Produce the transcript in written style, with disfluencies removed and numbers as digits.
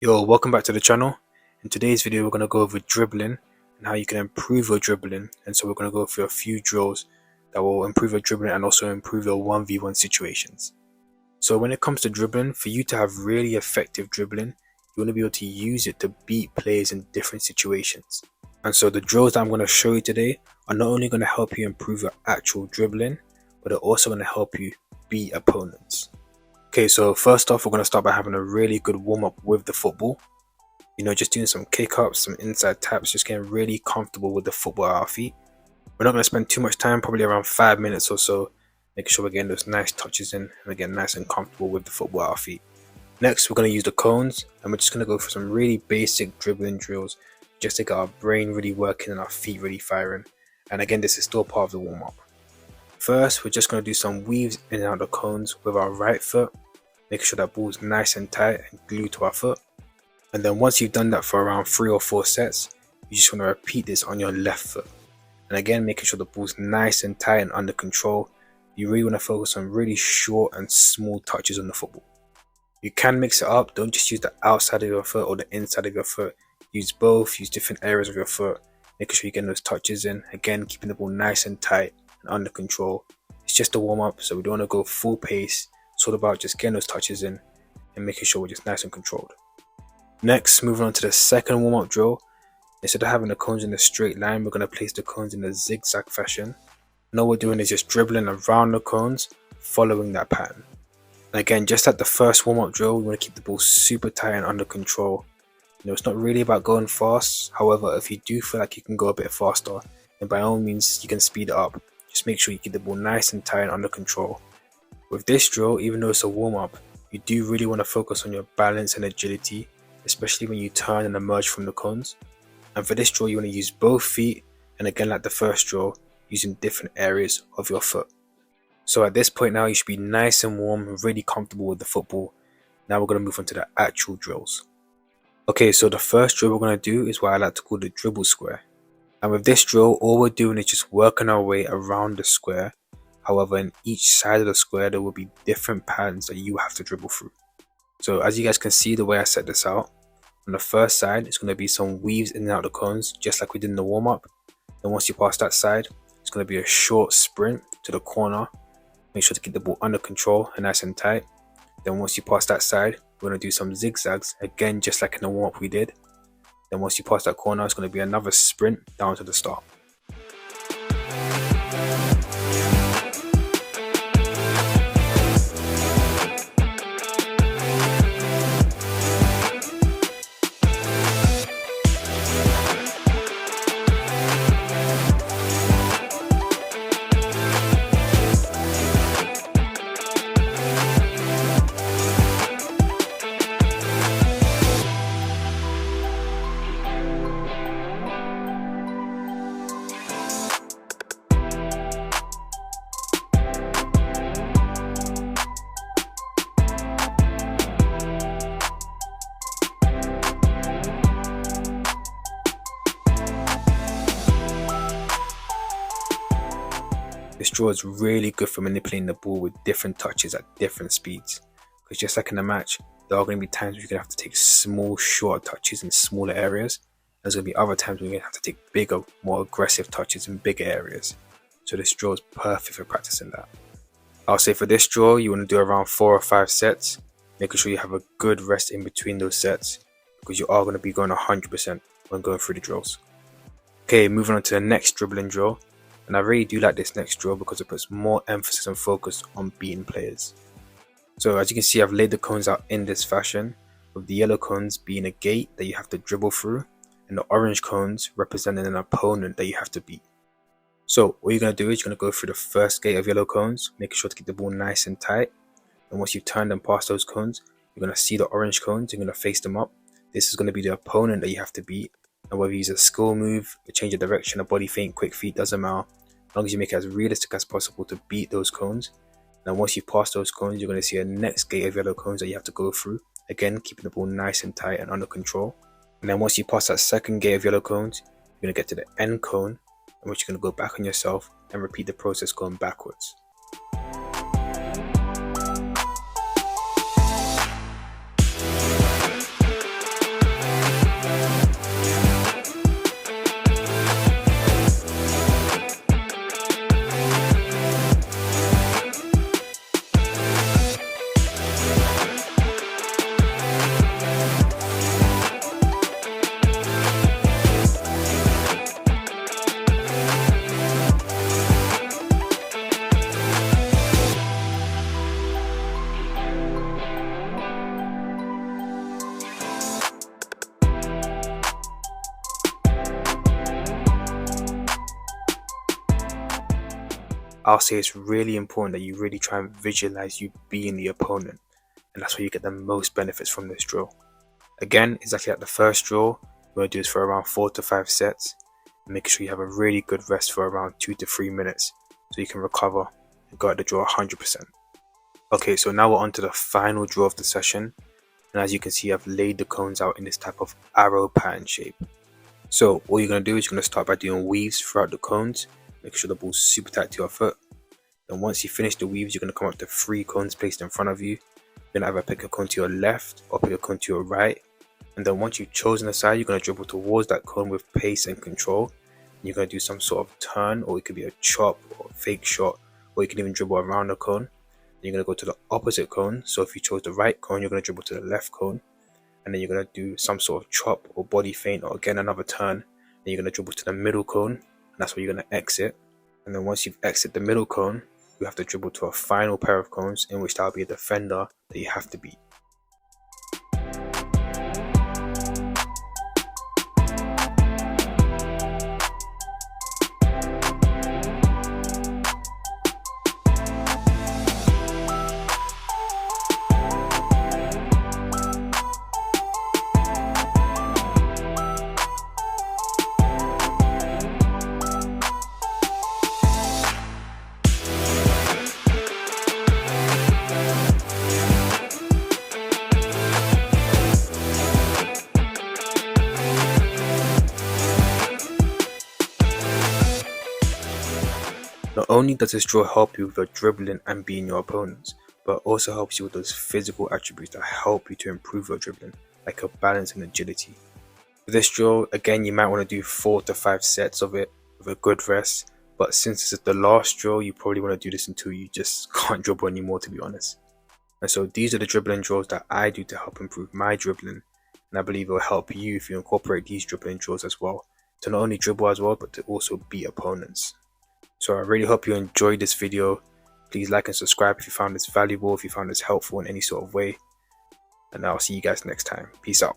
Yo, welcome back to the channel. In today's video we're going to go over dribbling and how you can improve your dribbling. And so we're going to go through a few drills that will improve your dribbling and also improve your 1v1 situations. So when it comes to dribbling, for you to have really effective dribbling, you want to be able to use it to beat players in different situations. And so the drills that I'm going to show you today are not only going to help you improve your actual dribbling, but they're also going to help you beat opponents. Okay, so first off, we're going to start by having a really good warm-up with the football. Just doing some kick-ups, some inside taps, just getting really comfortable with the football at our feet. We're not going to spend too much time, probably around 5 minutes or so, making sure we're getting those nice touches in and we're getting nice and comfortable with the football at our feet. Next, we're going to use the cones, and we're just going to go for some really basic dribbling drills, just to get our brain really working and our feet really firing. And again, this is still part of the warm-up. First, we're just going to do some weaves in and out of the cones with our right foot, making sure that ball's nice and tight and glued to our foot. And then once you've done that for around 3 or 4 sets, you just want to repeat this on your left foot. And again, making sure the ball's nice and tight and under control. You really want to focus on really short and small touches on the football. You can mix it up, don't just use the outside of your foot or the inside of your foot. Use both, use different areas of your foot, making sure you're getting those touches in. Again, keeping the ball nice and tight and under control. It's just a warm up, so we don't want to go full pace. It's all about just getting those touches in and making sure we're just nice and controlled. Next, moving on to the second warm-up drill. Instead of having the cones in a straight line, we're going to place the cones in a zigzag fashion. And all we're doing is just dribbling around the cones, following that pattern. And again, just like the first warm-up drill, we want to keep the ball super tight and under control. It's not really about going fast. However, if you do feel like you can go a bit faster, then by all means you can speed it up. Just make sure you keep the ball nice and tight and under control. With this drill, even though it's a warm-up, you do really want to focus on your balance and agility, especially when you turn and emerge from the cones. And for this drill, you want to use both feet, and again, like the first drill, using different areas of your foot. So at this point now, you should be nice and warm and really comfortable with the football. Now we're going to move on to the actual drills. Okay, so the first drill we're going to do is what I like to call the dribble square. And with this drill, all we're doing is just working our way around the square. However, in each side of the square, there will be different patterns that you have to dribble through. So as you guys can see the way I set this out, on the first side, it's going to be some weaves in and out of the cones, just like we did in the warm-up. Then once you pass that side, it's going to be a short sprint to the corner. Make sure to keep the ball under control and nice and tight. Then once you pass that side, we're going to do some zigzags, again just like in the warm-up we did. Then once you pass that corner, it's going to be another sprint down to the start. This drill is really good for manipulating the ball with different touches at different speeds. Because just like in a match, there are going to be times where you're going to have to take small, short touches in smaller areas. There's going to be other times where you're going to have to take bigger, more aggressive touches in bigger areas. So this drill is perfect for practicing that. I'll say for this drill, you want to do around 4 or 5 sets, making sure you have a good rest in between those sets, because you are going to be going 100% when going through the drills. Okay, moving on to the next dribbling drill. And I really do like this next drill because it puts more emphasis and focus on beating players. So as you can see, I've laid the cones out in this fashion, with the yellow cones being a gate that you have to dribble through, and the orange cones representing an opponent that you have to beat. So what you're going to do is you're going to go through the first gate of yellow cones, making sure to keep the ball nice and tight. And once you've turned and passed those cones, you're going to see the orange cones, you're going to face them up. This is going to be the opponent that you have to beat. And whether you use a skill move, a change of direction, a body feint, quick feet, doesn't matter. As long as you make it as realistic as possible to beat those cones. Now once you've passed those cones, you're going to see a next gate of yellow cones that you have to go through. Again, keeping the ball nice and tight and under control. And then once you pass that second gate of yellow cones, you're going to get to the end cone, in which you're going to go back on yourself and repeat the process going backwards. I'll say it's really important that you really try and visualize you being the opponent, and that's where you get the most benefits from this drill. Again, exactly like the first drill, we're going to do this for around 4 to 5 sets, and make sure you have a really good rest for around 2 to 3 minutes so you can recover and go at the drill 100%. Okay, so now we're on to the final drill of the session, and as you can see, I've laid the cones out in this type of arrow pattern shape. So what you're going to do is you're going to start by doing weaves throughout the cones, make sure the ball's super tight to your foot. Then once you finish the weaves, you're going to come up to 3 cones placed in front of you. You're going to either pick a cone to your left or pick a cone to your right. And then once you've chosen a side, you're going to dribble towards that cone with pace and control. And you're going to do some sort of turn, or it could be a chop or a fake shot, or you can even dribble around the cone. You're going to go to the opposite cone. So if you chose the right cone, you're going to dribble to the left cone. And then you're going to do some sort of chop or body feint, or again another turn. Then you're going to dribble to the middle cone, and that's where you're going to exit. And then once you've exited the middle cone, you have to dribble to a final pair of cones, in which there'll be a defender that you have to beat. Not only does this drill help you with your dribbling and beating your opponents, but it also helps you with those physical attributes that help you to improve your dribbling, like your balance and agility. For this drill, again, you might want to do 4 to 5 sets of it with a good rest, but since this is the last drill, you probably want to do this until you just can't dribble anymore, to be honest. And so these are the dribbling drills that I do to help improve my dribbling, and I believe it will help you if you incorporate these dribbling drills as well, to not only dribble as well, but to also beat opponents. So I really hope you enjoyed this video. Please like and subscribe if you found this valuable, if you found this helpful in any sort of way. And I'll see you guys next time. Peace out.